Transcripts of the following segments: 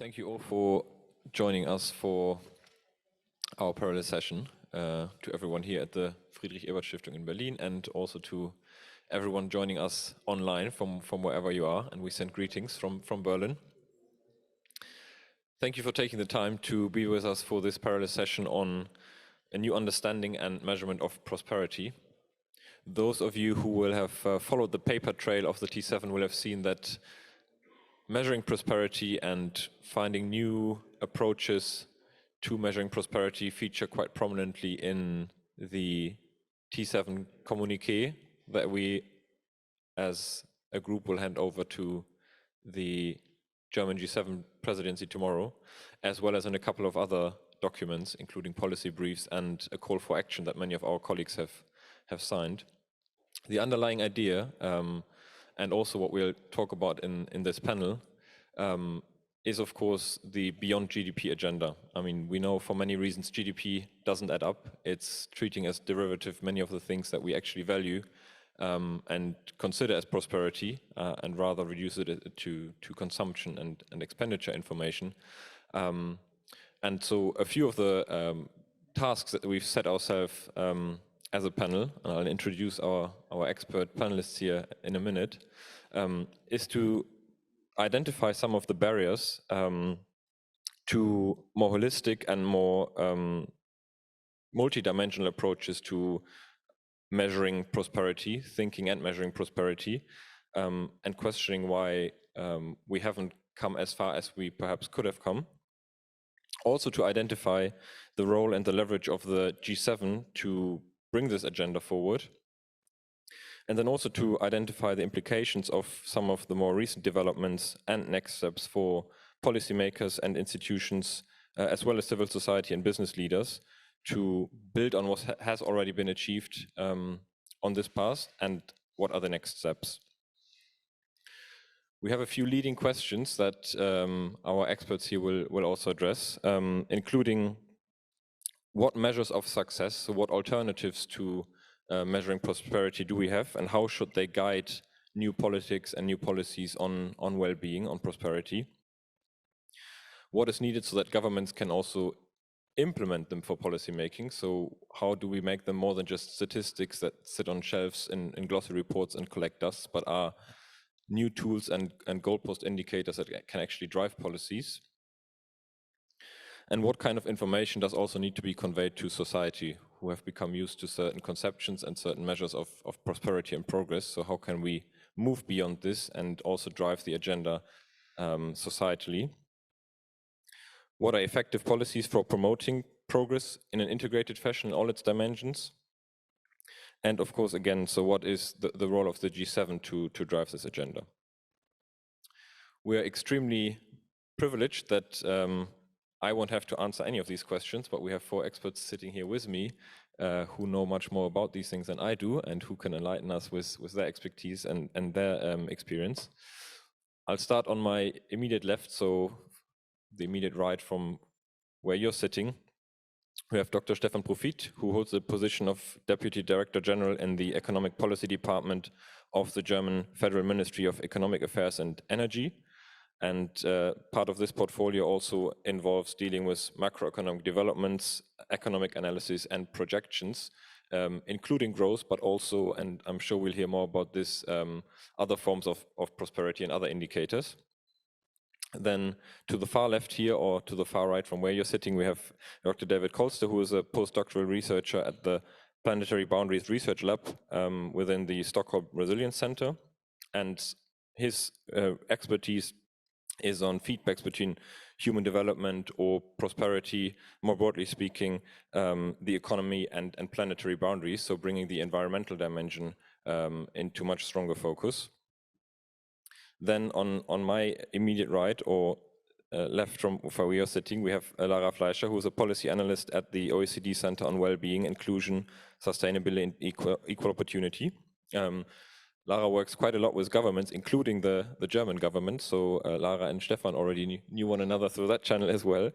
Thank you all for joining us for our parallel session, to everyone here at the Friedrich-Ebert-Stiftung in Berlin, and also to everyone joining us online from wherever you are, and we send greetings from Berlin. Thank you for taking the time to be with us for this parallel session on a new understanding and measurement of prosperity. Those of you who will have followed the paper trail of the T7 will have seen that measuring prosperity and finding new approaches to measuring prosperity feature quite prominently in the T7 communique that we as a group will hand over to the German G7 presidency tomorrow, as well as in a couple of other documents, including policy briefs and a call for action that many of our colleagues have signed. The underlying idea, and also what we'll talk about in this panel, is of course the Beyond GDP Agenda. I mean, we know for many reasons GDP doesn't add up. It's treating as derivative many of the things that we actually value and consider as prosperity, and rather reduce it to consumption and expenditure information. And so a few of the tasks that we've set ourselves as a panel, and I'll introduce our expert panelists here in a minute, is to identify some of the barriers to more holistic and more multidimensional approaches to measuring prosperity, thinking and measuring prosperity, and questioning why we haven't come as far as we perhaps could have come. Also to identify the role and the leverage of the G7 to bring this agenda forward, and then also to identify the implications of some of the more recent developments and next steps for policymakers and institutions, as well as civil society and business leaders, to build on what has already been achieved on this path, and what are the next steps. We have a few leading questions that our experts here will also address, including what measures of success, so what alternatives to measuring prosperity do we have, and how should they guide new politics and new policies on well-being, on prosperity? What is needed so that governments can also implement them for policy making? So how do we make them more than just statistics that sit on shelves in glossary reports and collect dust, but are new tools and goalpost indicators that can actually drive policies? And what kind of information does also need to be conveyed to society, who have become used to certain conceptions and certain measures of prosperity and progress? So how can we move beyond this and also drive the agenda societally? What are effective policies for promoting progress in an integrated fashion in all its dimensions? And of course, again, so what is the role of the G7 to drive this agenda? We are extremely privileged that I won't have to answer any of these questions, but we have 4 experts sitting here with me who know much more about these things than I do, and who can enlighten us with their expertise and their experience. I'll start on my immediate left, so the immediate right from where you're sitting. We have Dr. Stefan Profit, who holds the position of Deputy Director General in the Economic Policy Department of the German Federal Ministry of Economic Affairs and Energy. And part of this portfolio also involves dealing with macroeconomic developments, economic analysis and projections, including growth, but also, and I'm sure we'll hear more about this, other forms of prosperity and other indicators. Then to the far left here, or to the far right from where you're sitting, we have Dr. David Kolster, who is a postdoctoral researcher at the Planetary Boundaries Research Lab within the Stockholm Resilience Center. And his expertise is on feedbacks between human development or prosperity, more broadly speaking, the economy and planetary boundaries, so bringing the environmental dimension into much stronger focus. Then on my immediate right, or left from where we are sitting, we have Lara Fleischer, who is a policy analyst at the OECD Center on Wellbeing, Inclusion, Sustainability and Equal Opportunity. Lara works quite a lot with governments, including the German government, so Lara and Stefan already knew one another through that channel as well,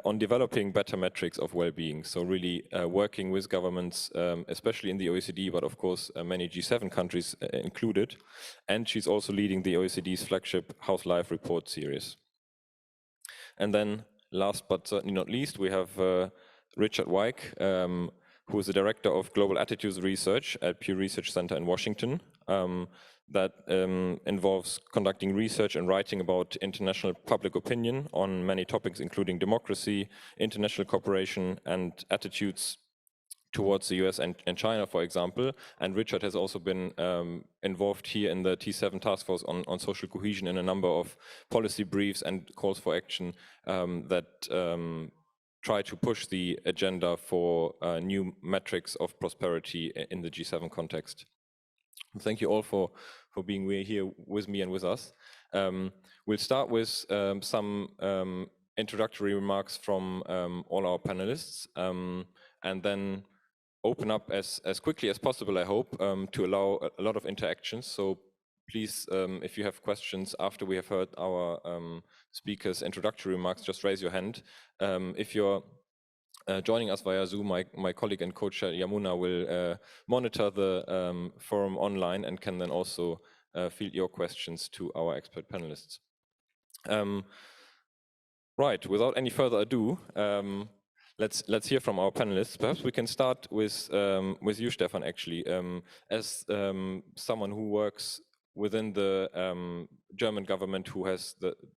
on developing better metrics of well-being. So really working with governments, especially in the OECD, but of course many G7 countries included. And she's also leading the OECD's flagship How's Life report series. And then last but certainly not least, we have Richard Wike, who is the Director of Global Attitudes Research at Pew Research Center in Washington. That involves conducting research and writing about international public opinion on many topics, including democracy, international cooperation, and attitudes towards the US and China, for example. And Richard has also been involved here in the T7 task force on social cohesion in a number of policy briefs and calls for action that try to push the agenda for new metrics of prosperity in the G7 context. Thank you all for being here with me and with us. We'll start with some introductory remarks from all our panelists, and then open up as quickly as possible, I hope, to allow a lot of interactions. So please, if you have questions after we have heard our speakers' introductory remarks, just raise your hand. If you're joining us via Zoom, my colleague and co-chair Yamuna will monitor the forum online and can then also field your questions to our expert panelists. Right, without any further ado, let's hear from our panelists. Perhaps we can start with you, Stefan, actually. As someone who works within the German government, who has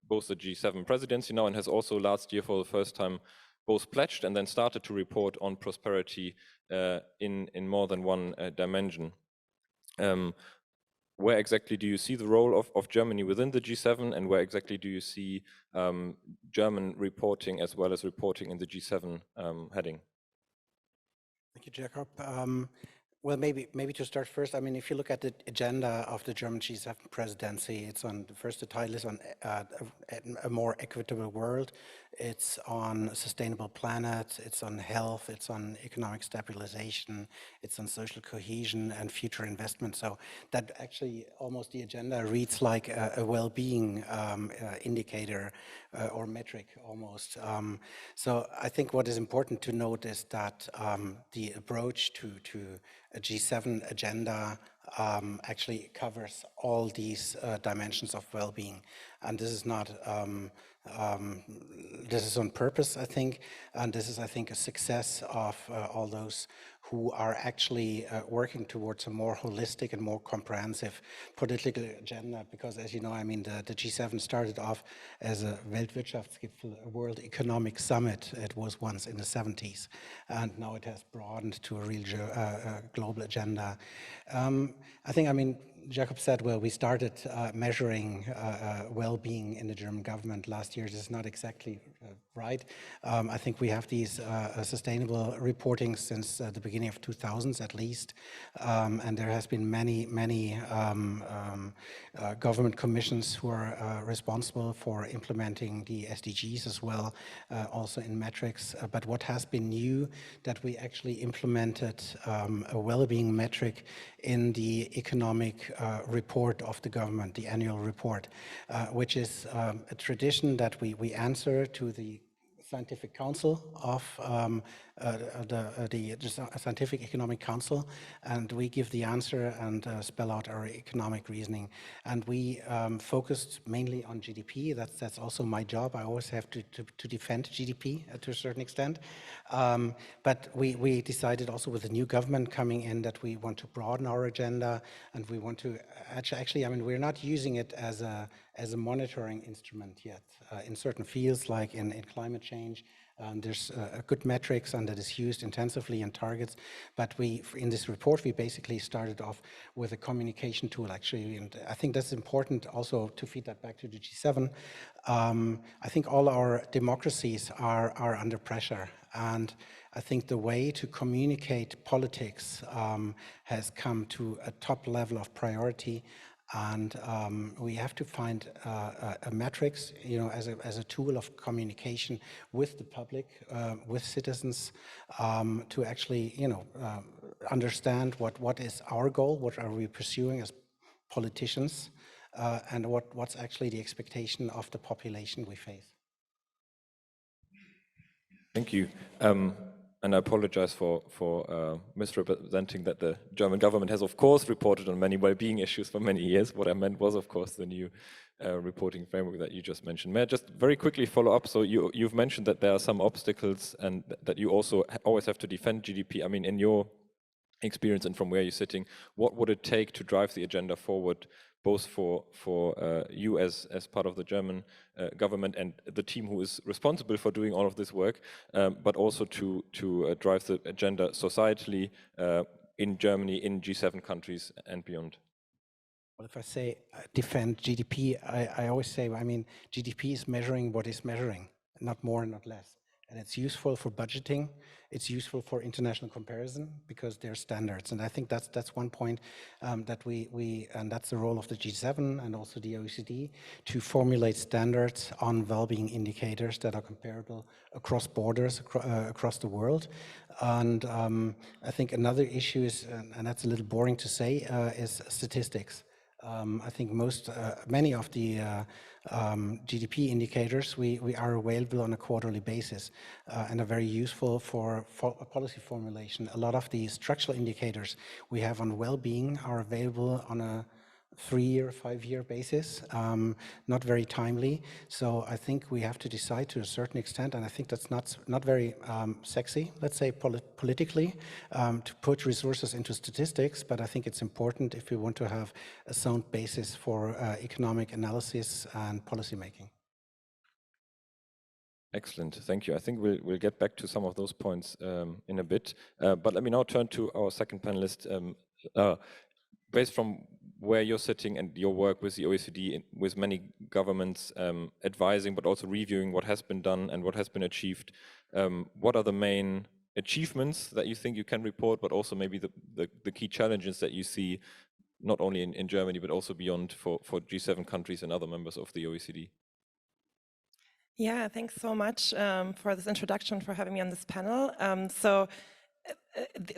both the G7 presidency now and has also last year for the first time both pledged and then started to report on prosperity in more than one dimension. Where exactly do you see the role of Germany within the G7, and where exactly do you see German reporting as well as reporting in the G7 heading? Thank you, Jacob. Well, maybe to start first, I mean, if you look at the agenda of the German G7 presidency, it's on the first, the title is on a more equitable world. It's on sustainable planet, it's on health, it's on economic stabilization, it's on social cohesion and future investment. So that actually almost the agenda reads like a well-being indicator or metric almost. So I think what is important to note is that the approach to a G7 agenda actually covers all these dimensions of well-being, and this is not this is on purpose, I think, and this is, I think, a success of all those who are actually working towards a more holistic and more comprehensive political agenda, because as you know, I mean, the G7 started off as a Weltwirtschaftsgipfel, a World Economic Summit. It was once in the 70s, and now it has broadened to a real global agenda. I think, I mean, Jacob said, well, we started measuring well-being in the German government last year. This is not exactly right. I think we have these sustainable reporting since the beginning of 2000s at least, and there has been many government commissions who are responsible for implementing the SDGs as well, also in metrics. But what has been new, that we actually implemented a well-being metric in the economic report of the government, the annual report, which is a tradition that we answer to the Scientific Council of the Scientific Economic Council, and we give the answer and spell out our economic reasoning. And we focused mainly on GDP. That's also my job. I always have to defend GDP to a certain extent. But we decided also with the new government coming in that we want to broaden our agenda, and we want to actually, I mean, we're not using it as a monitoring instrument yet. In certain fields, like in climate change, there's good metrics, and that is used intensively in targets. But in this report, we basically started off with a communication tool, actually, and I think that's important also to feed that back to the G7. I think all our democracies are under pressure, and I think the way to communicate politics has come to a top level of priority. And we have to find a metrics, you know, as a tool of communication with the public, with citizens, to actually, you know, understand what is our goal, what are we pursuing as politicians, and what's actually the expectation of the population we face. Thank you. and I apologize for misrepresenting that the German government has, of course, reported on many well-being issues for many years. What I meant was, of course, the new reporting framework that you just mentioned. May I just very quickly follow up? So you've mentioned that there are some obstacles and that you also always have to defend GDP. I mean, in your experience and from where you're sitting, what would it take to drive the agenda forward, both for you as part of the German government and the team who is responsible for doing all of this work, but also to drive the agenda societally in Germany, in G7 countries and beyond? Well, if I say defend GDP, I always say, I mean, GDP is measuring what is measuring, not more, not less. And it's useful for budgeting. It's useful for international comparison because there are standards. And I think that's one point that and that's the role of the G7 and also the OECD, to formulate standards on well-being indicators that are comparable across borders, across the world. And I think another issue is, and that's a little boring to say, is statistics. I think many of the GDP indicators we are available on a quarterly basis and are very useful for policy formulation. A lot of the structural indicators we have on well-being are available on a 3-year, 5-year basis, not very timely. So I think we have to decide to a certain extent, and I think that's not very sexy, let's say politically, to put resources into statistics, but I think it's important if we want to have a sound basis for economic analysis and policy making. Excellent, thank you. I think we'll get back to some of those points in a bit, but let me now turn to our second panelist. Based from where you're sitting and your work with the OECD, with many governments advising but also reviewing what has been done and what has been achieved, what are the main achievements that you think you can report, but also maybe the key challenges that you see not only in Germany but also beyond for G7 countries and other members of the OECD? Yeah, thanks so much for this introduction, for having me on this panel.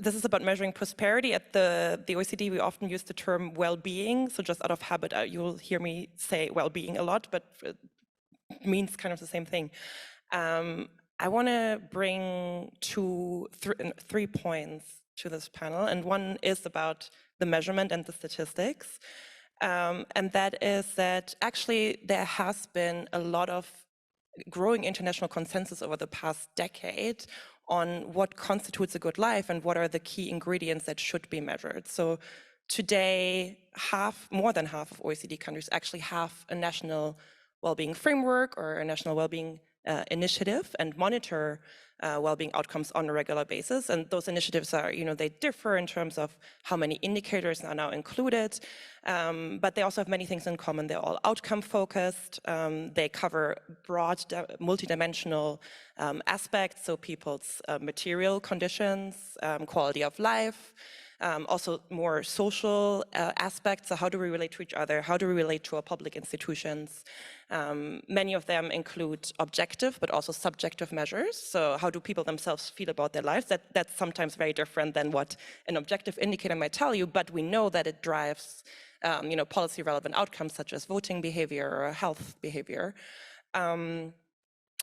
This is about measuring prosperity. At the OECD, we often use the term well-being. So just out of habit, you'll hear me say well-being a lot, but it means kind of the same thing. I want to bring three points to this panel, and one is about the measurement and the statistics. And that is that actually there has been a lot of growing international consensus over the past decade on what constitutes a good life and what are the key ingredients that should be measured. So today, more than half of OECD countries actually have a national well-being framework or a national well-being initiative and monitor well-being outcomes on a regular basis. And those initiatives are, they differ in terms of how many indicators are now included, but they also have many things in common. They're all outcome focused. They cover broad, multidimensional aspects, so people's material conditions, quality of life, also more social aspects. So how do we relate to each other? How do we relate to our public institutions? Many of them include objective, but also subjective measures. So how do people themselves feel about their lives? That's sometimes very different than what an objective indicator might tell you, but we know that it drives policy relevant outcomes such as voting behavior or health behavior.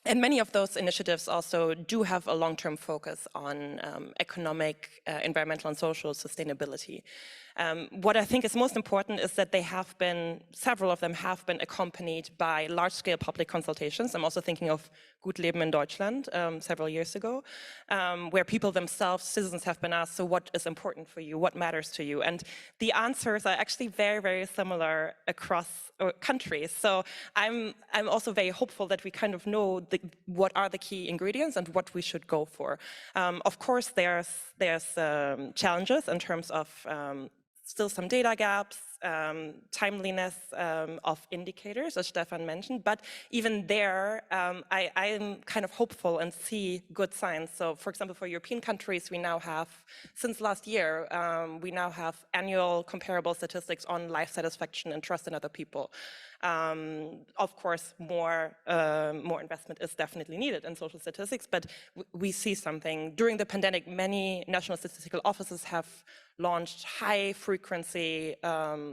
And many of those initiatives also do have a long-term focus on economic, environmental, and social sustainability. What I think is most important is that several of them have been accompanied by large-scale public consultations. I'm also thinking of Gut Leben in Deutschland several years ago, where people themselves, citizens, have been asked, so what is important for you? What matters to you? And the answers are actually very, very similar across countries. So I'm also very hopeful that we kind of know what are the key ingredients and what we should go for. Of course, there's challenges in terms of still some data gaps, timeliness of indicators, as Stefan mentioned, but even there, I'm kind of hopeful and see good signs. So for example, for European countries, we now have, since last year, we now have annual comparable statistics on life satisfaction and trust in other people. Of course, more investment is definitely needed in social statistics, but we see something. During the pandemic, many national statistical offices have launched high-frequency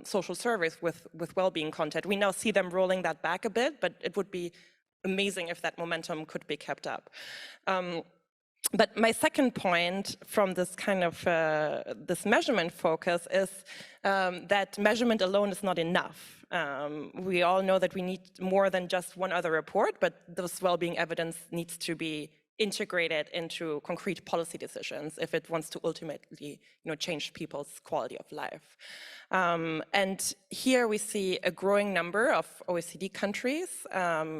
social surveys with well-being content. We now see them rolling that back a bit, but it would be amazing if that momentum could be kept up. But my second point from this kind of this measurement focus is that measurement alone is not enough. We all know that we need more than just one other report, but this well-being evidence needs to be integrated into concrete policy decisions if it wants to ultimately, change people's quality of life. And here we see a growing number of OECD countries,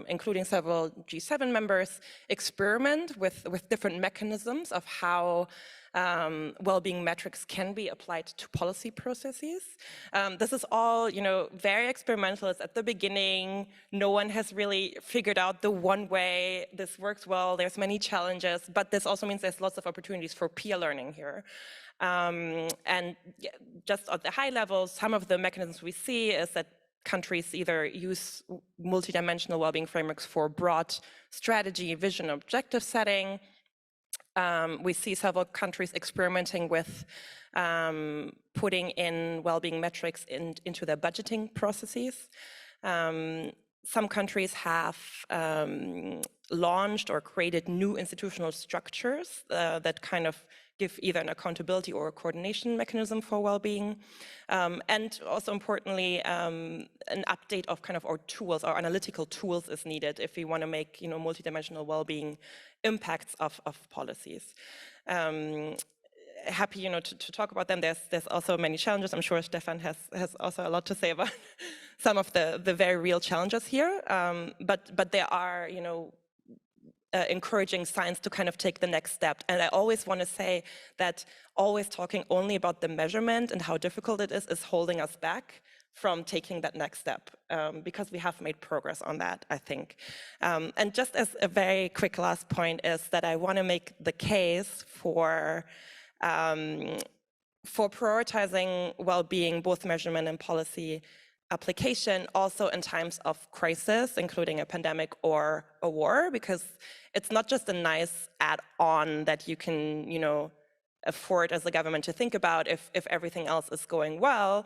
including several G7 members, experiment with different mechanisms of how well-being metrics can be applied to policy processes. This is all, very experimental. It's at the beginning. No one has really figured out the one way this works well. There's many challenges, but this also means there's lots of opportunities for peer learning here. And just at the high level, some of the mechanisms we see is that countries either use multidimensional well-being frameworks for broad strategy, vision, objective setting. We see several countries experimenting with putting in well-being metrics into their budgeting processes. Some countries have launched or created new institutional structures that kind of give either an accountability or a coordination mechanism for well-being. And also importantly, an update of kind of our tools, our analytical tools is needed if we want to make, multidimensional well-being impacts of policies. Happy, to talk about them. There's also many challenges. I'm sure Stefan has also a lot to say about some of the very real challenges here. But there are, encouraging signs to kind of take the next step. And I always want to say that always talking only about the measurement and how difficult it is holding us back from taking that next step, because we have made progress on that, I think. And just as a very quick last point is that I want to make the case for prioritizing well-being, both measurement and policy application, also in times of crisis, including a pandemic or a war, because it's not just a nice add-on that you can, afford as a government to think about if everything else is going well.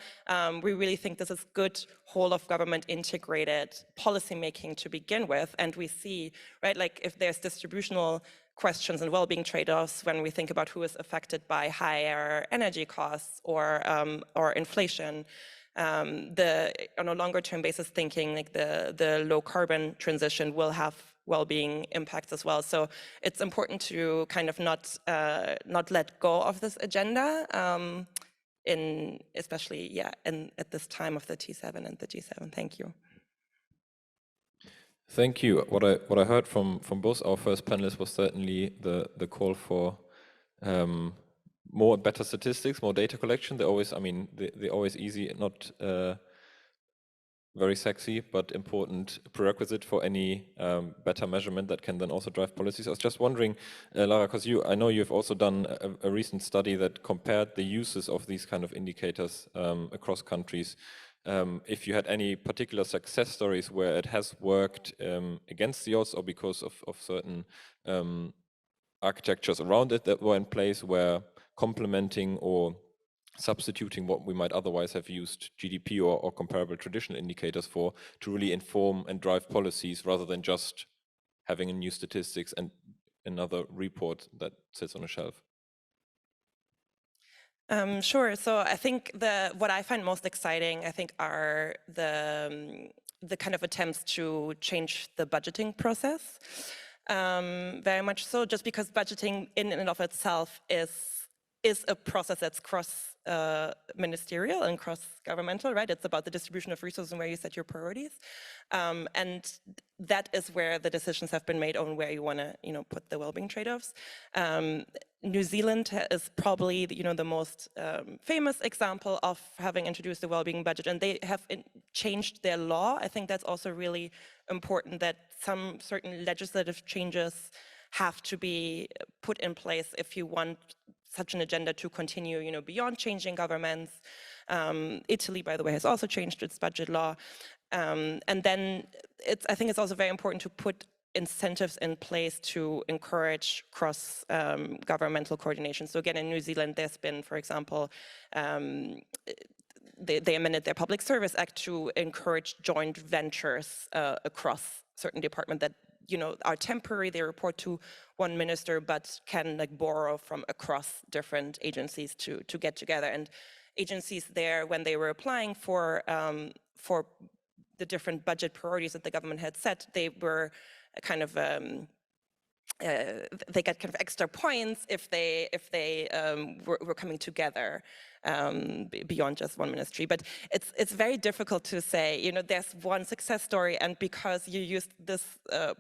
We really think this is good whole of government integrated policy making to begin with. And we see, right, like if there's distributional questions and well-being trade-offs when we think about who is affected by higher energy costs or inflation, on a longer term basis thinking like the low carbon transition will have well-being impacts as well. So it's important to kind of not let go of this agenda, especially at this time of the T7 and the G7. Thank you. Thank you. What I heard from both our first panelists was certainly the call for better statistics, more data collection. They're always, they're always easy, not very sexy, but important prerequisite for any better measurement that can then also drive policies. I was just wondering, Lara, because I know you've also done a recent study that compared the uses of these kind of indicators across countries. If you had any particular success stories where it has worked against the odds or because of certain architectures around it that were in place where complementing or substituting what we might otherwise have used GDP or comparable traditional indicators for to really inform and drive policies rather than just having a new statistics and another report that sits on a shelf. Sure. So I think what I find most exciting, I think, are the kind of attempts to change the budgeting process. Very much so, just because budgeting in and of itself is a process that's cross-ministerial and cross-governmental, right? It's about the distribution of resources and where you set your priorities. And that is where the decisions have been made on where you want to, put the well-being trade-offs. New Zealand is probably, the most famous example of having introduced the well-being budget, and they have changed their law. I think that's also really important, that some certain legislative changes have to be put in place if you want such an agenda to continue, beyond changing governments. Italy, by the way, has also changed its budget law. And then I think it's also very important to put incentives in place to encourage cross-governmental coordination. So again, in New Zealand, there's been, for example, they amended their Public Service Act to encourage joint ventures across certain departments are temporary, they report to one minister, but can like borrow from across different agencies to get together. And agencies there, when they were applying for the different budget priorities that the government had set, they were kind of they got kind of extra points if they were coming together beyond just one ministry. But it's very difficult to say, there's one success story, and because you used this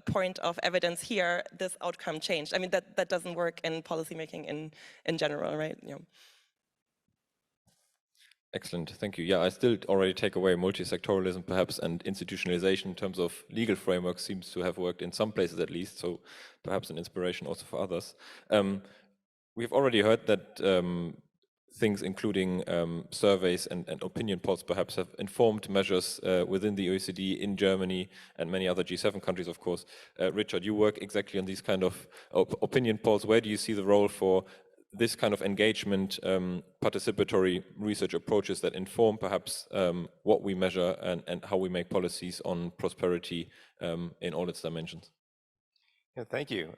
point of evidence here, this outcome changed. I mean, that doesn't work in policymaking in general, right? Excellent, thank you. Yeah, I still already take away multi-sectoralism perhaps, and institutionalization in terms of legal framework seems to have worked in some places at least, so perhaps an inspiration also for others. We've already heard that things including surveys and opinion polls perhaps have informed measures within the OECD, in Germany, and many other G7 countries, of course. Richard, you work exactly on these kind of opinion polls. Where do you see the role for this kind of engagement, participatory research approaches that inform perhaps what we measure and how we make policies on prosperity in all its dimensions? Yeah, thank you.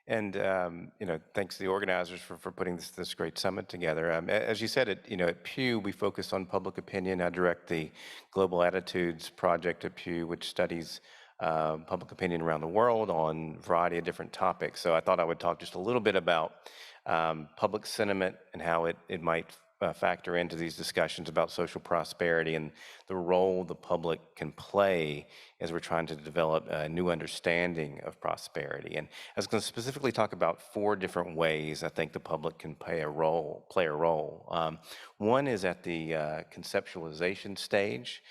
Thanks to the organizers for putting this great summit together. As you said, at Pew, we focus on public opinion. I direct the Global Attitudes Project at Pew, which studies public opinion around the world on a variety of different topics. So I thought I would talk just a little bit about public sentiment and how it might factor into these discussions about social prosperity and the role the public can play as we're trying to develop a new understanding of prosperity. And I was going to specifically talk about 4 different ways I think the public can play a role. One is at the conceptualization stage.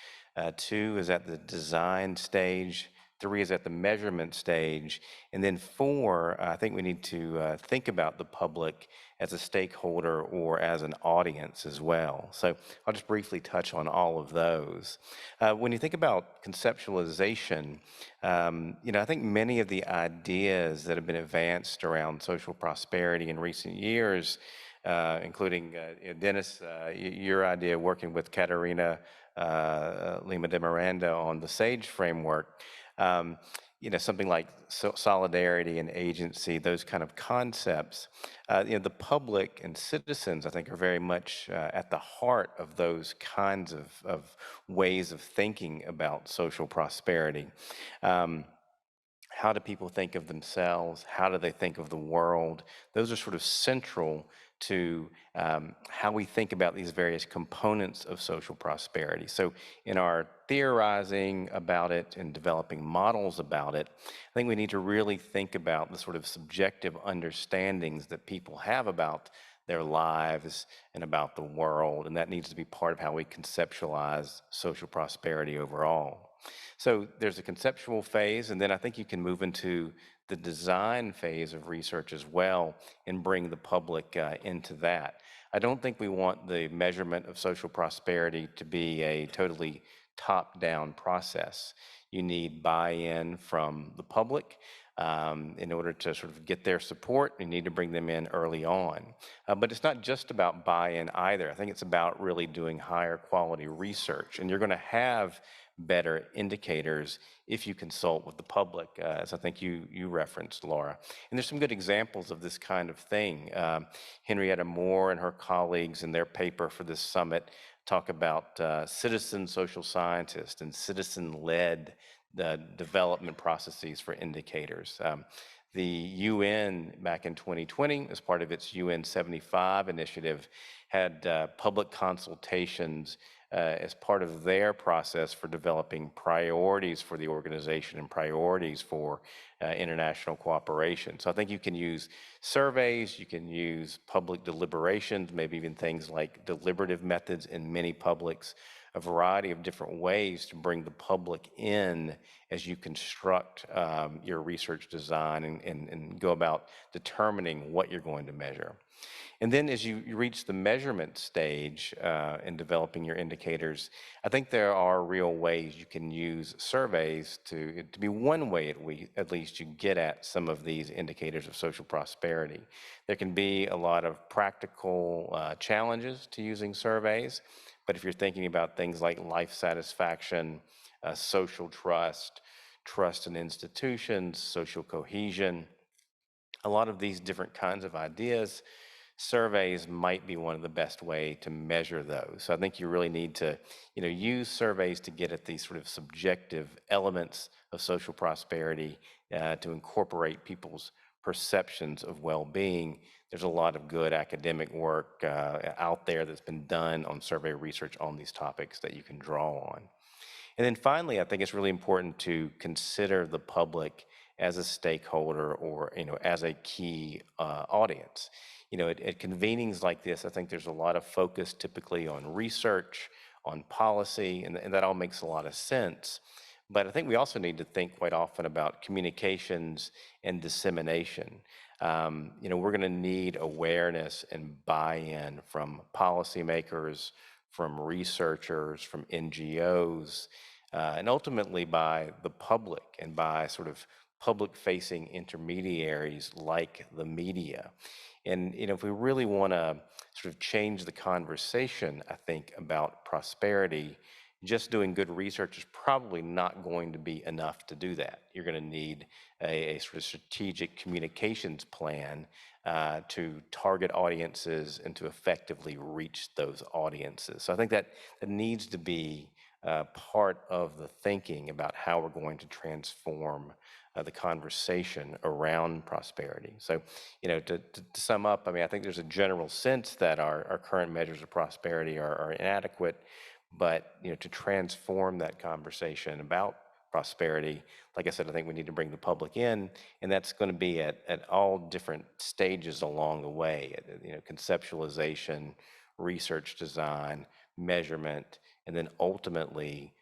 2 is at the design stage. 3 is at the measurement stage. And then 4, I think we need to think about the public as a stakeholder or as an audience as well. So I'll just briefly touch on all of those. When you think about conceptualization, I think many of the ideas that have been advanced around social prosperity in recent years, including Dennis, your idea working with Katerina Lima de Miranda on the SAGE framework, something like solidarity and agency, those kind of concepts, the public and citizens, I think, are very much at the heart of those kinds of ways of thinking about social prosperity. How do people think of themselves? How do they think of the world? Those are sort of central to how we think about these various components of social prosperity. So in our theorizing about it and developing models about it, I think we need to really think about the sort of subjective understandings that people have about their lives and about the world, and that needs to be part of how we conceptualize social prosperity overall. So there's a conceptual phase, and then I think you can move into the design phase of research as well and bring the public into that. I don't think we want the measurement of social prosperity to be a totally top-down process. You need buy-in from the public. In order to sort of get their support, you need to bring them in early on. But it's not just about buy-in either. I think it's about really doing higher quality research. And you're going to have better indicators if you consult with the public, as I think you referenced, Laura. And there's some good examples of this kind of thing. Henrietta Moore and her colleagues in their paper for this summit talk about citizen social scientists and citizen-led development processes for indicators. The UN back in 2020, as part of its UN 75 initiative, had public consultations as part of their process for developing priorities for the organization and priorities for international cooperation. So I think you can use surveys, you can use public deliberations, maybe even things like deliberative methods in many publics, a variety of different ways to bring the public in as you construct your research design and go about determining what you're going to measure. And then as you reach the measurement stage in developing your indicators, I think there are real ways you can use surveys to be one way at least you get at some of these indicators of social prosperity. There can be a lot of practical challenges to using surveys, but if you're thinking about things like life satisfaction, social trust, trust in institutions, social cohesion, a lot of these different kinds of ideas. Surveys might be one of the best way to measure those. So I think you really need to, use surveys to get at these sort of subjective elements of social prosperity, to incorporate people's perceptions of well-being. There's a lot of good academic work out there that's been done on survey research on these topics that you can draw on. And then finally, I think it's really important to consider the public as a stakeholder or, as a key audience. At convenings like this, I think there's a lot of focus typically on research, on policy, and that all makes a lot of sense. But I think we also need to think quite often about communications and dissemination. We're going to need awareness and buy-in from policymakers, from researchers, from NGOs, and ultimately by the public and by sort of public-facing intermediaries like the media. And if we really want to sort of change the conversation, I think, about prosperity, just doing good research is probably not going to be enough to do that. You're going to need a sort of strategic communications plan to target audiences and to effectively reach those audiences. So I think that needs to be part of the thinking about how we're going to transform the conversation around prosperity. So, to sum up, I think there's a general sense that our current measures of prosperity are inadequate, but, to transform that conversation about prosperity, like I said, I think we need to bring the public in, and that's going to be at all different stages along the way, conceptualization, research design, measurement, and then ultimately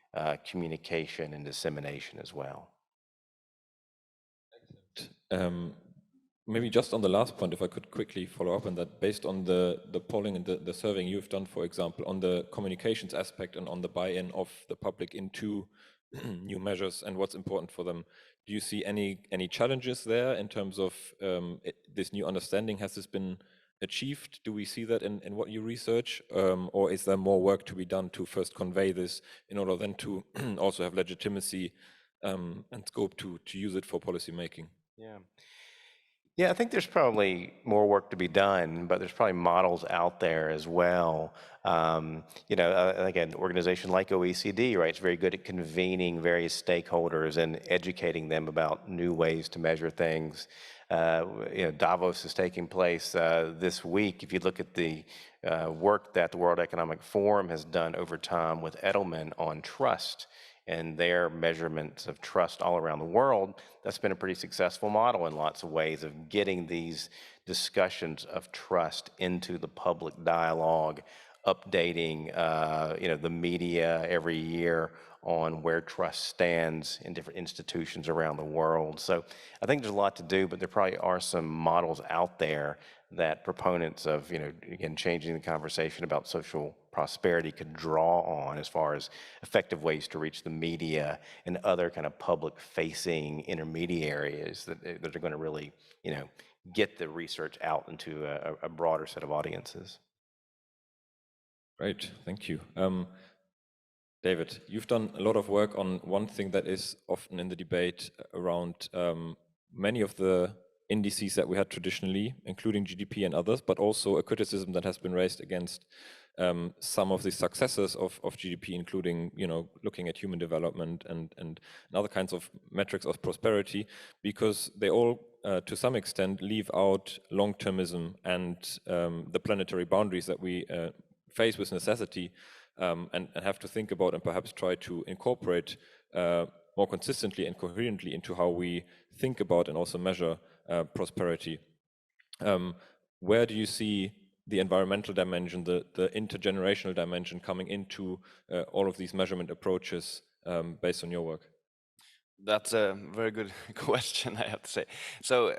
communication and dissemination as well. Maybe just on the last point, if I could quickly follow up on that, based on the polling and the surveying you've done, for example, on the communications aspect and on the buy-in of the public into new measures and what's important for them, do you see any challenges there in terms of this new understanding? Has this been achieved? Do we see that in what you research? Or is there more work to be done to first convey this in order then to also have legitimacy and scope to use it for policy making? Yeah, I think there's probably more work to be done, but there's probably models out there as well. Again, an organization like OECD, right, is very good at convening various stakeholders and educating them about new ways to measure things. Davos is taking place this week. If you look at the work that the World Economic Forum has done over time with Edelman on trust and their measurements of trust all around the world, that's been a pretty successful model in lots of ways of getting these discussions of trust into the public dialogue, updating the media every year on where trust stands in different institutions around the world. So I think there's a lot to do, but there probably are some models out there that proponents of, again, changing the conversation about social prosperity could draw on as far as effective ways to reach the media and other kind of public-facing intermediaries that are going to really, get the research out into a broader set of audiences. Great, thank you. David, you've done a lot of work on one thing that is often in the debate around many of the indices that we had traditionally, including GDP and others, but also a criticism that has been raised against some of the successes of GDP, including looking at human development and other kinds of metrics of prosperity, because they all, to some extent, leave out long-termism and the planetary boundaries that we face with necessity and have to think about and perhaps try to incorporate more consistently and coherently into how we think about and also measure prosperity. Where do you see the environmental dimension, the intergenerational dimension coming into all of these measurement approaches based on your work? That's a very good question, I have to say. So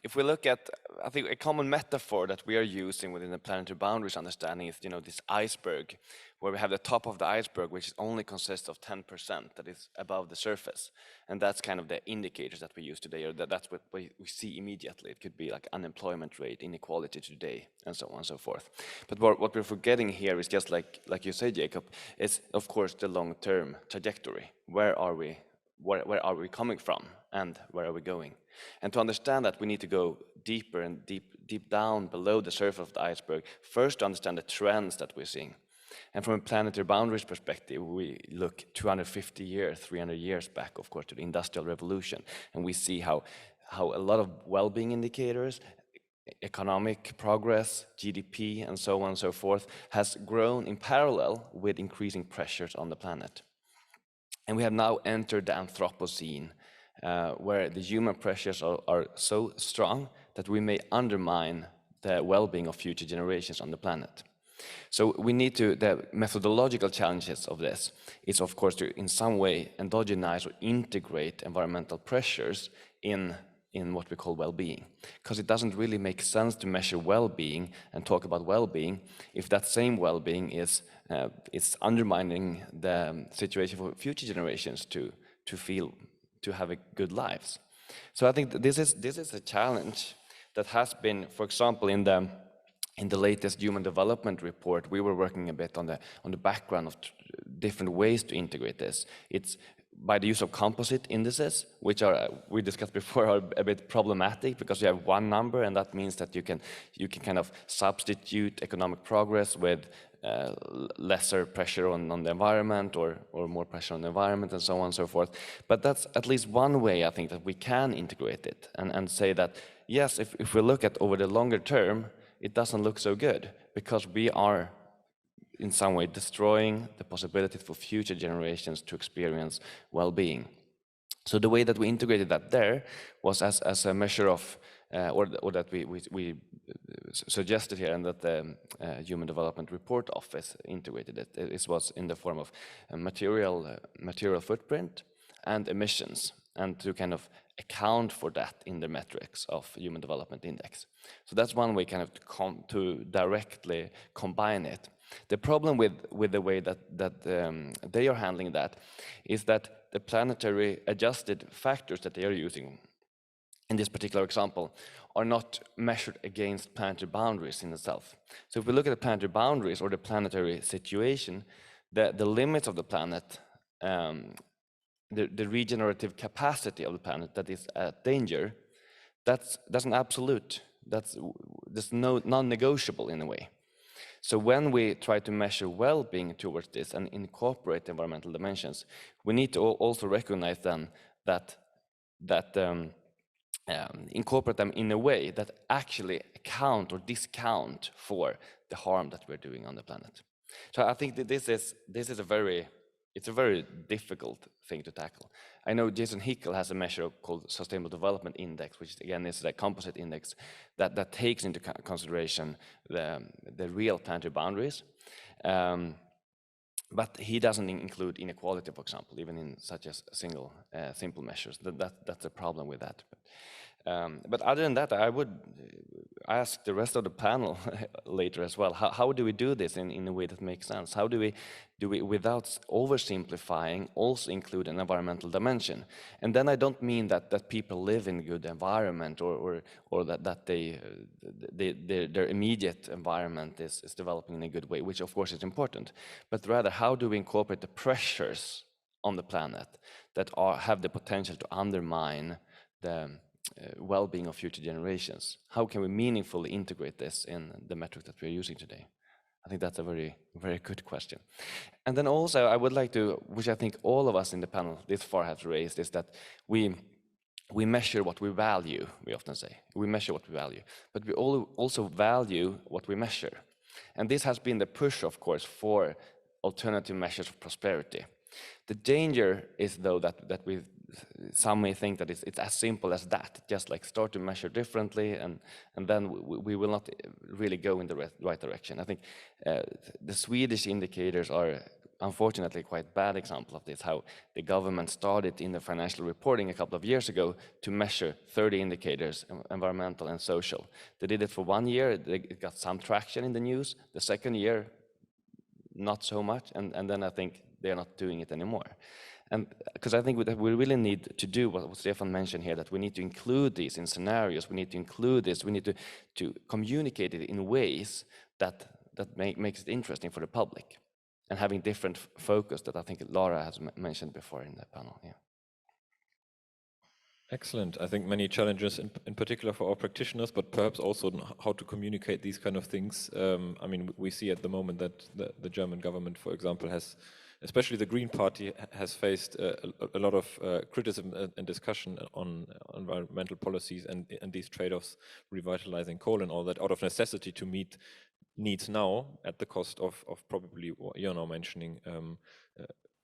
if we look at, I think a common metaphor that we are using within the planetary boundaries understanding is, this iceberg, where we have the top of the iceberg, which only consists of 10% that is above the surface. And that's kind of the indicators that we use today, or that's what we see immediately. It could be like unemployment rate, inequality today, and so on and so forth. But what we're forgetting here is just like you say, Jacob, it's of course the long-term trajectory. Where are we where are we coming from and where are we going? And to understand that, we need to go deeper and deep down below the surface of the iceberg, first to understand the trends that we're seeing. And from a planetary boundaries perspective, we look 250 years, 300 years back, of course, to the Industrial Revolution, and we see how a lot of well-being indicators, economic progress, GDP, and so on and so forth, has grown in parallel with increasing pressures on the planet. And we have now entered the Anthropocene, where the human pressures are so strong that we may undermine the well-being of future generations on the planet. So we need to, the methodological challenges of this is, of course, to in some way endogenize or integrate environmental pressures in what we call well-being. Because it doesn't really make sense to measure well-being and talk about well-being if that same well-being is undermining the situation for future generations to have a good lives. So I think this is a challenge that has been, for example, in the latest Human Development Report, we were working a bit on the background of different ways to integrate this. It's by the use of composite indices, which are, we discussed before, are a bit problematic because you have one number, and that means that you can kind of substitute economic progress with lesser pressure on the environment or more pressure on the environment and so on and so forth. But that's at least one way, I think, that we can integrate it and say that, yes, if we look at over the longer term, it doesn't look so good because we are in some way destroying the possibility for future generations to experience well-being. So the way that we integrated that there was as a measure of, or that we suggested here, and that the Human Development Report Office integrated it. It was in the form of a material footprint and emissions, and to kind of account for that in the metrics of Human Development Index. So that's one way kind of to directly combine it. The problem with the way that they are handling that is that the planetary adjusted factors that they are using in this particular example are not measured against planetary boundaries in itself. So if we look at the planetary boundaries or the planetary situation, the limits of the planet, the regenerative capacity of the planet that is at danger, that's an absolute. That's non-negotiable in a way. So when we try to measure well-being towards this and incorporate environmental dimensions, we need to also recognize then that incorporate them in a way that actually account or discount for the harm that we're doing on the planet. So I think that this is a very difficult thing to tackle. I know Jason Hickel has a measure called Sustainable Development Index, which again is a composite index that takes into consideration the real planetary boundaries. But he doesn't include inequality, for example, even in such as simple measures. That's a problem with that. But other than that, I would ask the rest of the panel later as well, how do we do this in a way that makes sense? How do we, without oversimplifying, also include an environmental dimension? And then I don't mean that people live in a good environment or that their immediate environment is developing in a good way, which of course is important, but rather how do we incorporate the pressures on the planet that have the potential to undermine the well-being of future generations? How can we meaningfully integrate this in the metric that we're using today? I think that's a very, very good question. And then also I would like to, which I think all of us in the panel this far have raised, is that we measure what we value, we often say. We measure what we value, but we also value what we measure. And this has been the push, of course, for alternative measures of prosperity. The danger is, though, that some may think that it's as simple as that, just like start to measure differently, and then we will not really go in the right direction. I think the Swedish indicators are unfortunately quite bad example of this, how the government started in the financial reporting a couple of years ago to measure 30 indicators, environmental and social. They did it for 1 year, it got some traction in the news. The second year, not so much, and then I think they're not doing it anymore. And because I think that we really need to do what Stefan mentioned here, that we need to include these in scenarios, we need to include this, we need to communicate it in ways that makes it interesting for the public, and having different focus that I think Lara has mentioned before in the panel. Yeah. Excellent. I think many challenges in particular for our practitioners, but perhaps also how to communicate these kind of things. I mean, we see at the moment that the German government, for example, has, especially the Green Party, has faced a lot of criticism and discussion on environmental policies and these trade-offs, revitalizing coal and all that, out of necessity to meet needs now at the cost of probably what you're now mentioning,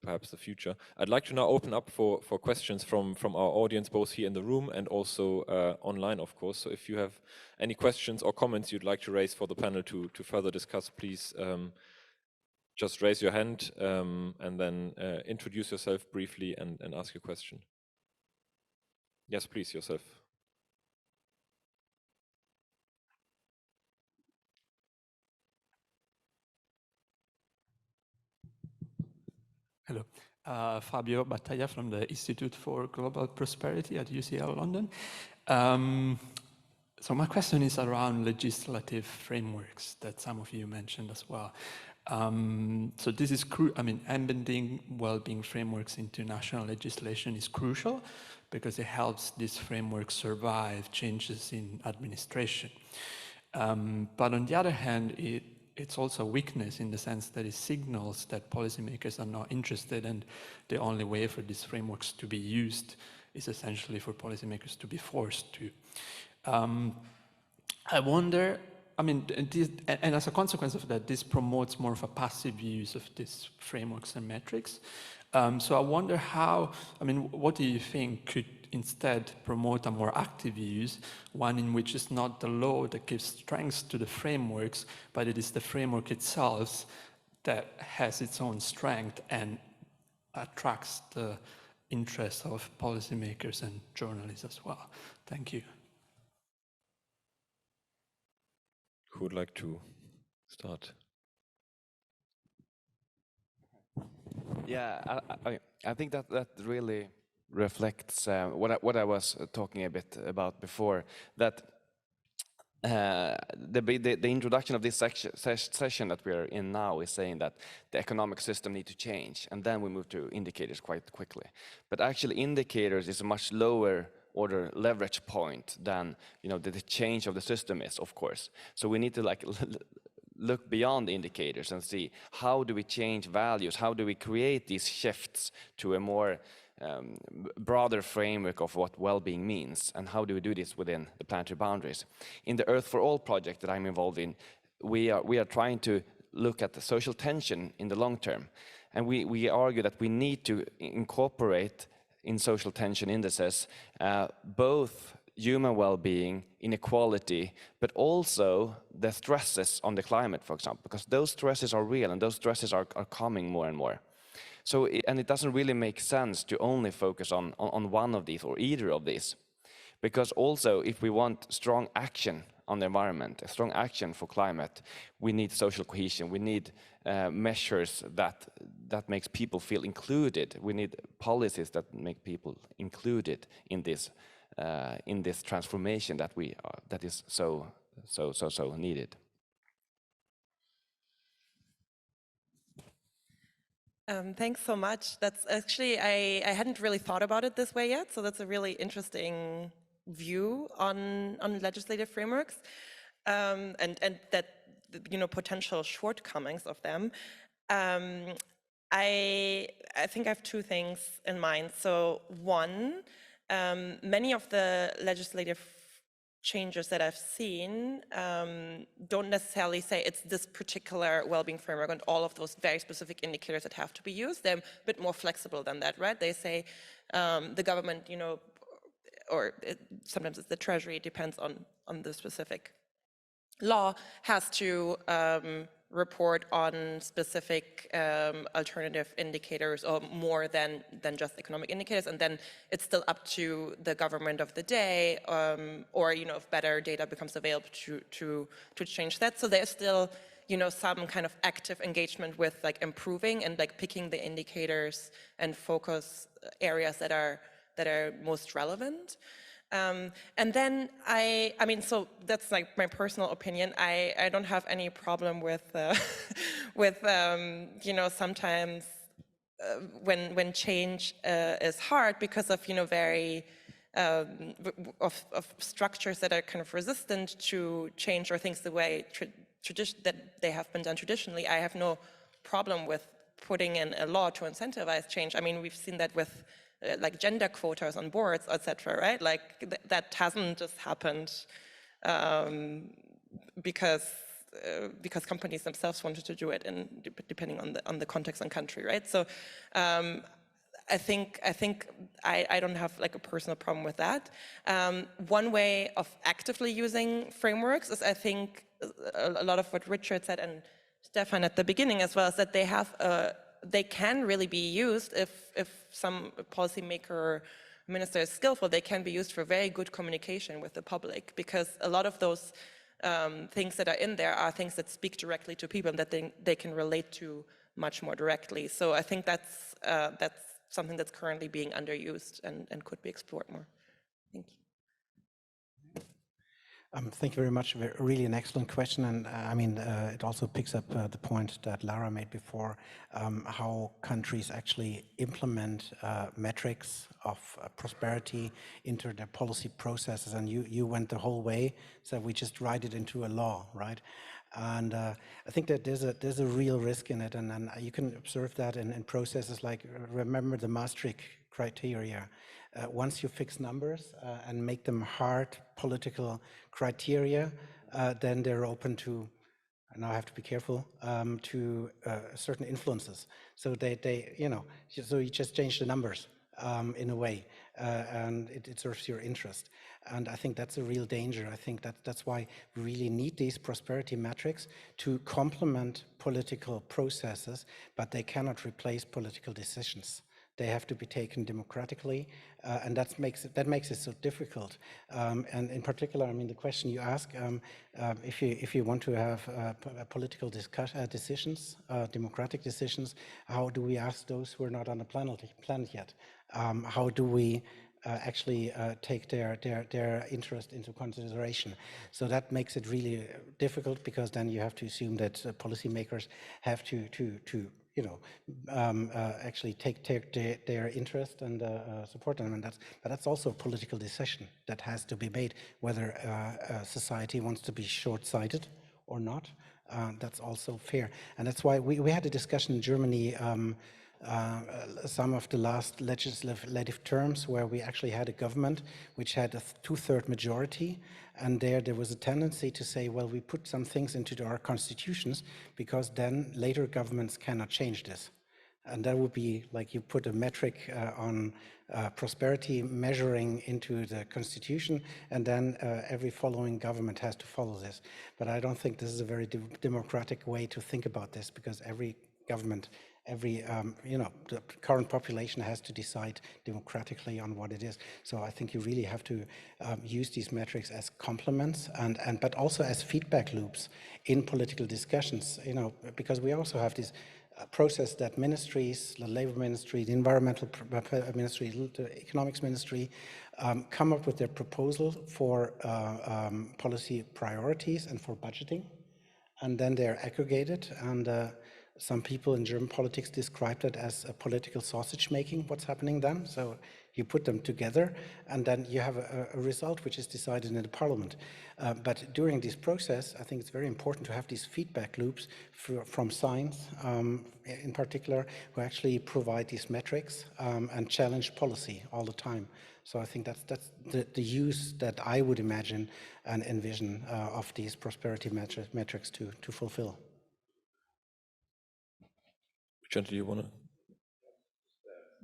perhaps the future. I'd like to now open up for questions from our audience, both here in the room and also online, of course. So if you have any questions or comments you'd like to raise for the panel to further discuss, please just raise your hand and then introduce yourself briefly and ask your question. Yes, please, yourself. Hello, Fabio Battaglia from the Institute for Global Prosperity at UCL London. So my question is around legislative frameworks that some of you mentioned as well. So this is, embedding well-being frameworks into national legislation is crucial because it helps these frameworks survive changes in administration. But on the other hand, it's also a weakness in the sense that it signals that policymakers are not interested, and the only way for these frameworks to be used is essentially for policymakers to be forced to. I wonder, and as a consequence of that, this promotes more of a passive use of these frameworks and metrics. So I wonder how, what do you think could instead promote a more active use, one in which it's not the law that gives strength to the frameworks, but it is the framework itself that has its own strength and attracts the interest of policymakers and journalists as well. Thank you. Who would like to start? Yeah, I think that really reflects what I was talking a bit about before, that the introduction of this session that we are in now is saying that the economic system needs to change, and then we move to indicators quite quickly. But actually indicators is a much lower order leverage point than the change of the system is, of course. So we need to look beyond the indicators and see how do we change values, how do we create these shifts to a more broader framework of what well-being means, and how do we do this within the planetary boundaries. In the Earth for All project that I'm involved in, we are trying to look at the social tension in the long term, and we argue that we need to incorporate in social tension indices both human well-being, inequality, but also the stresses on the climate, for example, because those stresses are real and those stresses are coming more and more. So, and it doesn't really make sense to only focus on one of these or either of these, because also if we want strong action on the environment, a strong action for climate, we need social cohesion, we need measures that makes people feel included, we need policies that make people included in this transformation that is so needed. Thanks so much. That's actually, I hadn't really thought about it this way yet, so that's a really interesting view on legislative frameworks and that potential shortcomings of them. I think I have two things in mind. So one, many of the legislative changes that I've seen don't necessarily say it's this particular well-being framework and all of those very specific indicators that have to be used. They're a bit more flexible than that, right? They say the government, or sometimes it's the treasury, it depends on the specific law, has to report on specific alternative indicators or more than just economic indicators, and then it's still up to the government of the day, or if better data becomes available to change that. So there's still some kind of active engagement with improving and picking the indicators and focus areas that are most relevant. And then so that's my personal opinion. I don't have any problem with sometimes when change is hard because of very of structures that are kind of resistant to change or things the way that they have been done traditionally, I have no problem with putting in a law to incentivize change. I mean, we've seen that with like gender quotas on boards, etc. Right? Like that hasn't just happened because companies themselves wanted to do it, and depending on the context and country, right? So I think I don't have like a personal problem with that. One way of actively using frameworks is, I think, a lot of what Richard said and Stefan at the beginning as well, is that they can really be used if some policymaker or minister is skillful. They can be used for very good communication with the public, because a lot of those things that are in there are things that speak directly to people and that they can relate to much more directly. So I think that's something that's currently being underused and could be explored more. Thank you. Thank you very much. Really an excellent question, and I mean, it also picks up the point that Lara made before, how countries actually implement metrics of prosperity into their policy processes, and you went the whole way, so we just write it into a law, right? And I think that there's a real risk in it, and you can observe that in processes like, remember the Maastricht criteria. Once you fix numbers and make them hard political criteria, then they're open to, and now I have to be careful, to certain influences. So they you know, so you just change the numbers in a way, and it serves your interest. And I think that's a real danger. I think that's why we really need these prosperity metrics to complement political processes, but they cannot replace political decisions. They have to be taken democratically, and that makes it so difficult. And in particular, I mean, the question you ask, if you want to have political decisions, democratic decisions, how do we ask those who are not on the planet yet? How do we actually take their interest into consideration? So that makes it really difficult, because then you have to assume that policymakers have to you know, actually take their interest and support them, and that's also a political decision that has to be made, whether society wants to be short-sighted or not. That's also fair, and that's why we had a discussion in Germany some of the last legislative terms, where we actually had a government which had a two-thirds majority, and there was a tendency to say, well, we put some things into our constitutions, because then later governments cannot change this. And that would be like you put a metric on prosperity measuring into the constitution, and then every following government has to follow this. But I don't think this is a very democratic way to think about this, because every government, you know, the current population has to decide democratically on what it is. So I think you really have to use these metrics as complements, but also as feedback loops in political discussions, you know, because we also have this process that ministries, the labor ministry, the environmental ministry, the economics ministry, come up with their proposal for policy priorities and for budgeting, and then they're aggregated, and some people in German politics described it as a political sausage making, what's happening then. So you put them together, and then you have a result which is decided in the parliament. But during this process, I think it's very important to have these feedback loops from science, in particular, who actually provide these metrics and challenge policy all the time. So I think that's the use that I would imagine and envision of these prosperity metrics to fulfill. John, do you want to?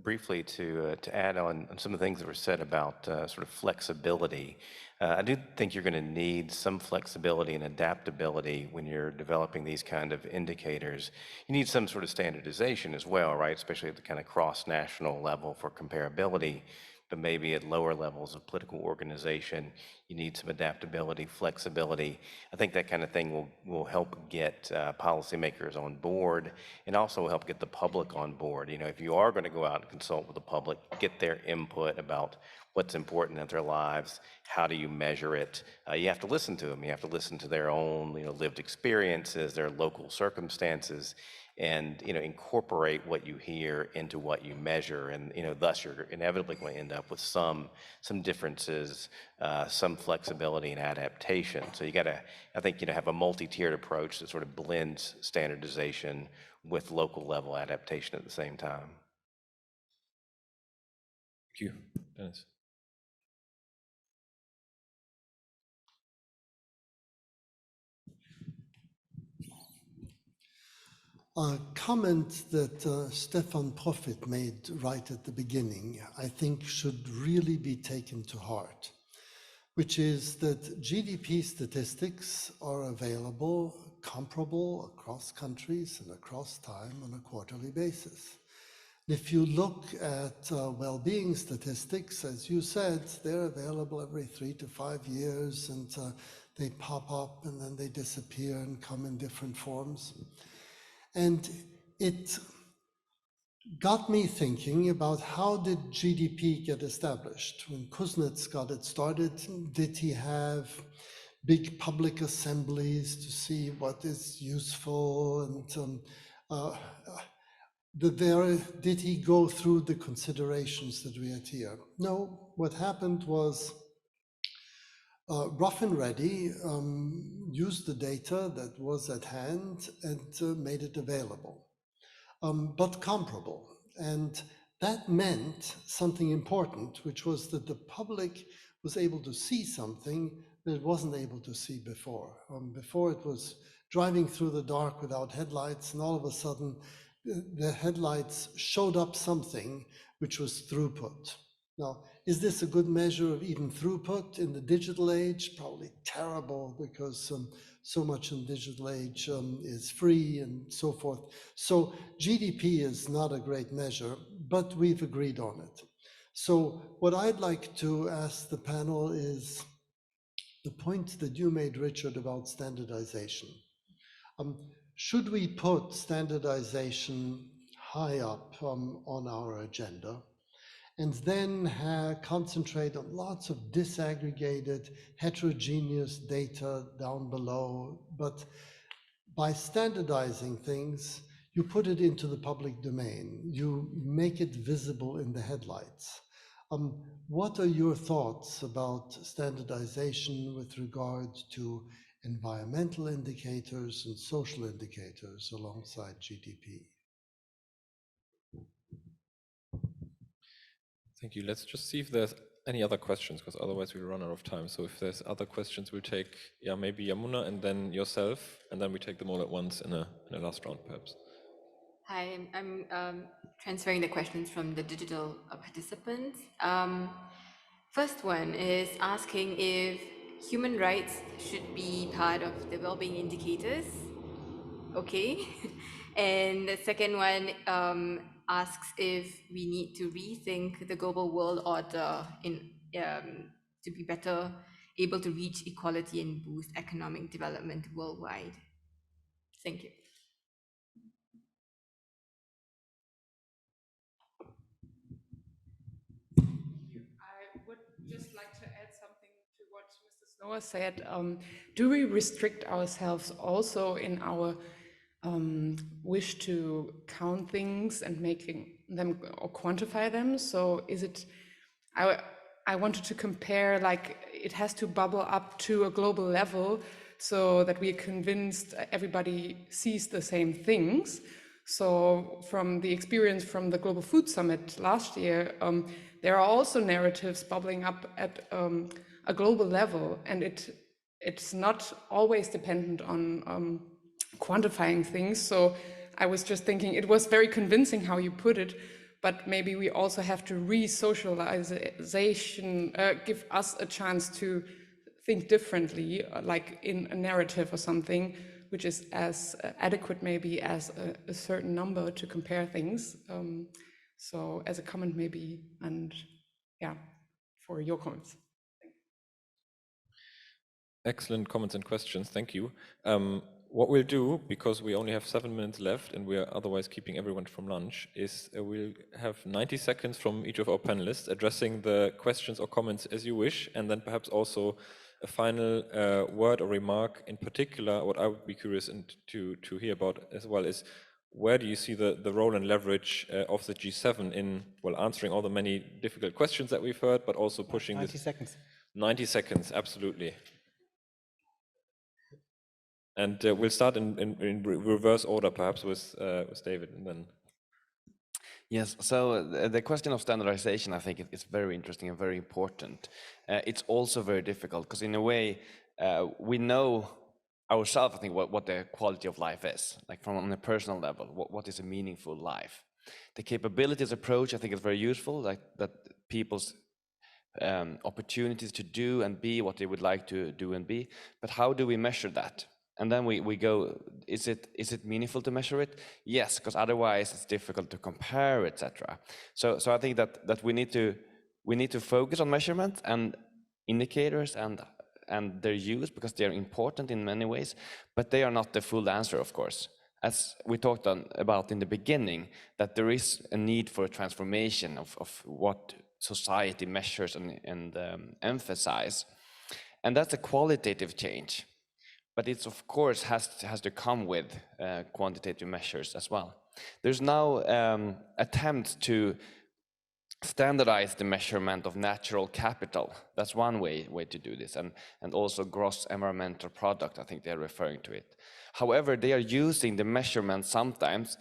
Briefly to add on some of the things that were said about sort of flexibility. I do think you're going to need some flexibility and adaptability when you're developing these kind of indicators. You need some sort of standardization as well, right? Especially at the kind of cross-national level for comparability, but maybe at lower levels of political organization, you need some adaptability, flexibility. I think that kind of thing will help get policymakers on board, and also help get the public on board. You know, if you are going to go out and consult with the public, get their input about what's important in their lives, how do you measure it? You have to listen to them. You have to listen to their own, you know, lived experiences, their local circumstances, and, you know, incorporate what you hear into what you measure. And, you know, thus you're inevitably going to end up with some differences, some flexibility and adaptation. So you got to, I think, you know, have a multi-tiered approach that sort of blends standardization with local level adaptation at the same time. Thank you, Dennis. A comment that Stefan Profit made right at the beginning, I think should really be taken to heart, which is that GDP statistics are available, comparable across countries and across time on a quarterly basis. If you look at well-being statistics, as you said, they're available every 3 to 5 years, and they pop up and then they disappear and come in different forms. And it got me thinking about, how did GDP get established? When Kuznets got it started, did he have big public assemblies to see what is useful? And did he go through the considerations that we had here? No, what happened was Rough and Ready used the data that was at hand and made it available, but comparable. And that meant something important, which was that the public was able to see something that it wasn't able to see before. Before it was driving through the dark without headlights, and all of a sudden the headlights showed up something which was throughput. Now, is this a good measure of even throughput in the digital age? Probably terrible, because so much in digital age is free and so forth. So GDP is not a great measure, but we've agreed on it. So what I'd like to ask the panel is the point that you made, Richard, about standardization. Should we put standardization high up on our agenda, and then concentrate on lots of disaggregated, heterogeneous data down below? But by standardizing things, you put it into the public domain. You make it visible in the headlights. What are your thoughts about standardization with regard to environmental indicators and social indicators alongside GDP? Thank you. Let's just see if there's any other questions, because otherwise we'll run out of time. So if there's other questions, we'll take, yeah, maybe Yamuna and then yourself, and then we take them all at once in a last round, perhaps. Hi, I'm transferring the questions from the digital participants. First one is asking if human rights should be part of the well-being indicators. Okay. And the second one asks if we need to rethink the global world order to be better able to reach equality and boost economic development worldwide. Thank you. I would just like to add something to what Mr. Snower said. Do we restrict ourselves also in our wish to count things and making them or quantify them? So is it, I wanted to compare, like, it has to bubble up to a global level so that we are convinced everybody sees the same things. So from the experience from the Global Food Summit last year, there are also narratives bubbling up at a global level, and it's not always dependent on quantifying things. So I was just thinking, it was very convincing how you put it, but maybe we also have to re-socialization, give us a chance to think differently, like in a narrative or something, which is as adequate maybe as a certain number to compare things. So as a comment maybe, and yeah, for your comments. Excellent comments and questions, thank you. What we'll do, because we only have 7 minutes left and we are otherwise keeping everyone from lunch, is we'll have 90 seconds from each of our panelists addressing the questions or comments as you wish, and then perhaps also a final word or remark. In particular, what I would be curious to hear about as well is, where do you see the role and leverage of the G7 in, well, answering all the many difficult questions that we've heard, but also pushing 90 this... seconds. 90 seconds, absolutely. And we'll start in reverse order, perhaps with David, and then... Yes, so the question of standardization, I think, is very interesting and very important. It's also very difficult, because in a way, we know ourselves, I think, what the quality of life is, like from on a personal level, what is a meaningful life. The capabilities approach, I think, is very useful, like that people's opportunities to do and be what they would like to do and be, but how do we measure that? And then we go, is it meaningful to measure it? Yes, because otherwise it's difficult to compare, etc. So I think that we need to focus on measurement and indicators and their use, because they are important in many ways, but they are not the full answer, of course. As we talked about in the beginning, that there is a need for a transformation of what society measures and emphasize, and that's a qualitative change. But it's, of course, has to come with quantitative measures as well. There's now attempts to standardize the measurement of natural capital. That's one way to do this, and also gross environmental product, I think they're referring to it. However, they are using the measurement sometimes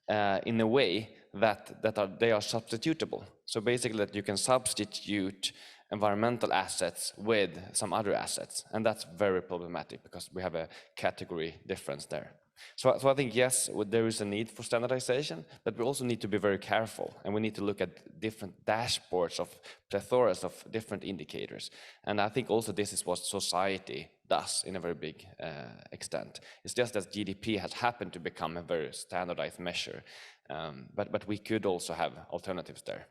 in a way that they are substitutable. So basically that you can substitute environmental assets with some other assets, and that's very problematic because we have a category difference there. So I think, yes, there is a need for standardization, but we also need to be very careful, and we need to look at different dashboards of plethoras of different indicators. And I think also this is what society does in a very big extent. It's just that GDP has happened to become a very standardized measure, but we could also have alternatives there.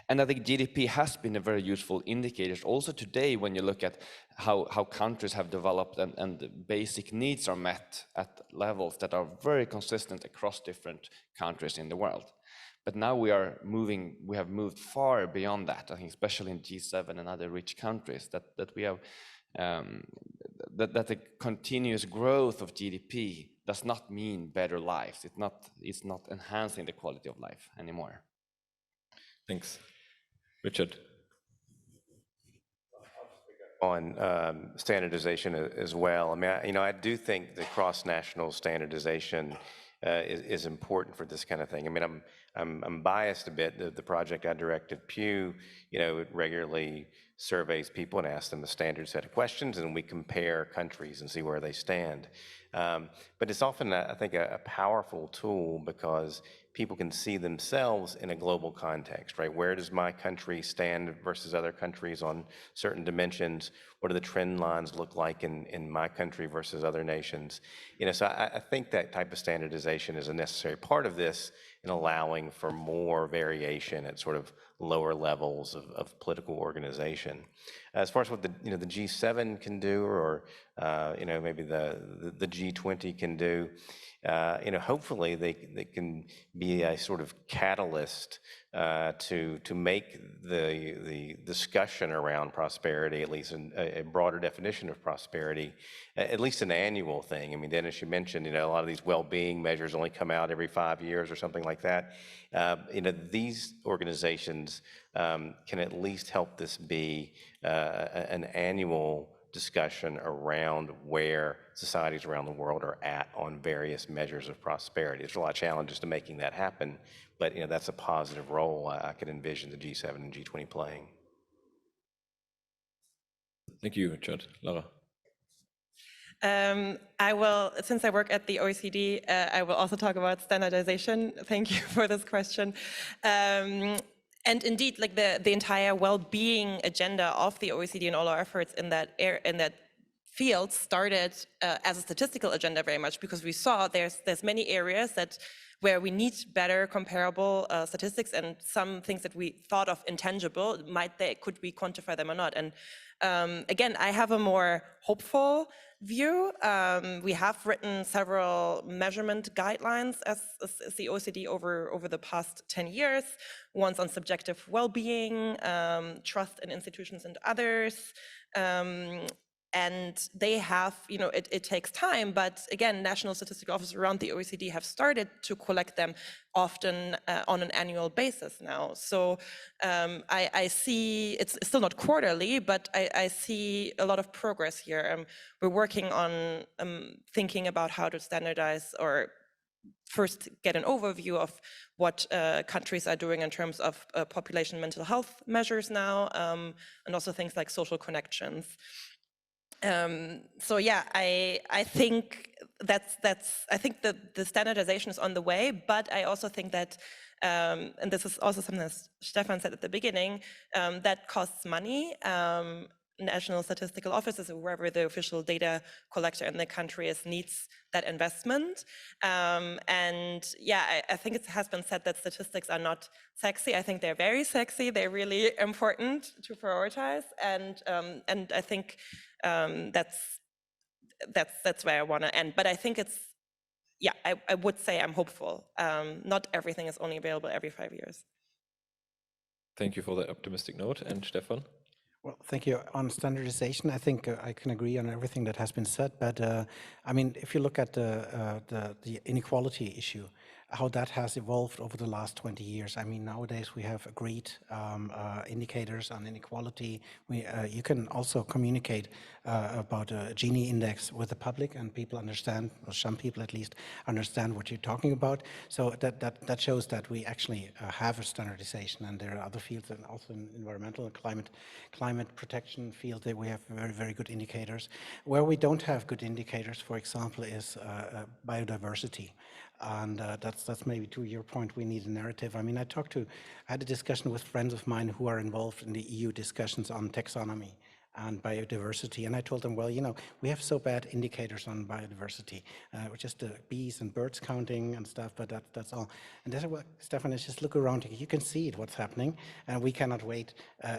And I think GDP has been a very useful indicator also today when you look at how countries have developed and the basic needs are met at levels that are very consistent across different countries in the world. But now we have moved far beyond that, I think, especially in G7 and other rich countries, that we have that the continuous growth of GDP does not mean better lives. It's not enhancing the quality of life anymore. Thanks. Richard. On standardization as well. I mean, I do think the cross-national standardization is important for this kind of thing. I mean, I'm biased a bit. The project I direct at Pew, it regularly surveys people and asks them a standard set of questions, and we compare countries and see where they stand. But it's often, I think, a powerful tool because people can see themselves in a global context, right? Where does my country stand versus other countries on certain dimensions? What do the trend lines look like in my country versus other nations? So I think that type of standardization is a necessary part of this in allowing for more variation at sort of lower levels of political organization. As far as what the G7 can do, or maybe the G20 can do, hopefully they can be a sort of catalyst to make the discussion around prosperity, at least a broader definition of prosperity, at least an annual thing. I mean, Dennis, you mentioned, a lot of these well-being measures only come out every 5 years or something like that. These organizations can at least help this be an annual discussion around where societies around the world are at on various measures of prosperity. There's a lot of challenges to making that happen, but that's a positive role I could envision the G7 and G20 playing. Thank you, Richard. Lara. I will, since I work at the OECD, I will also talk about standardization. Thank you for this question. And indeed, like the entire well-being agenda of the OECD and all our efforts in that field started as a statistical agenda very much, because we saw there's many areas where we need better comparable statistics, and some things that we thought of intangible, could we quantify them or not? And Again, I have a more hopeful view. We have written several measurement guidelines as the OECD over the past 10 years, ones on subjective well-being, trust in institutions and others, and they have, it takes time, but again, national statistical offices around the OECD have started to collect them often on an annual basis now. So I see, it's still not quarterly, but I see a lot of progress here. We're working on thinking about how to standardize or first get an overview of what countries are doing in terms of population mental health measures now, and also things like social connections. So yeah, I think I think the standardization is on the way, but I also think that, and this is also something that Stefan said at the beginning, that costs money. National statistical offices, or wherever the official data collector in the country is, needs that investment. And yeah, I think it has been said that statistics are not sexy. I think they're very sexy. They're really important to prioritize, and I think that's where I want to end. But I think it's, yeah, I would say I'm hopeful. Not everything is only available every 5 years. Thank you for that optimistic note. And Stefan? Well, thank you. On standardization, I think I can agree on everything that has been said. But I mean, if you look at the inequality issue, how that has evolved over the last 20 years. I mean, nowadays we have agreed indicators on inequality. You can also communicate about a Gini index with the public, and people understand, or some people at least understand what you're talking about. So that shows that we actually have a standardization, and there are other fields, and also in environmental and climate protection field that we have very, very good indicators. Where we don't have good indicators, for example, is biodiversity. And that's maybe to your point, we need a narrative. I mean, I had a discussion with friends of mine who are involved in the EU discussions on taxonomy and biodiversity. And I told them, well, we have so bad indicators on biodiversity, just the bees and birds counting and stuff, but that's all. And they said, well, Stefan, just look around. You can see it, what's happening, and we cannot wait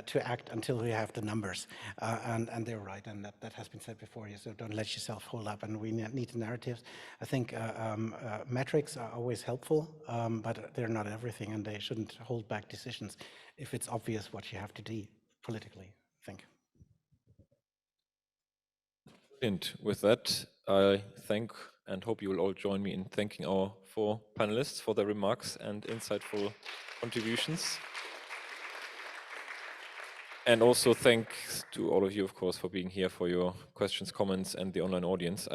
to act until we have the numbers. And they're right, and that has been said before. So don't let yourself hold up, and we need narratives. I think metrics are always helpful, but they're not everything, and they shouldn't hold back decisions if it's obvious what you have to do politically. Thank you. And with that, I thank and hope you will all join me in thanking our 4 panelists for their remarks and insightful contributions. And also thanks to all of you, of course, for being here, for your questions, comments, and the online audience.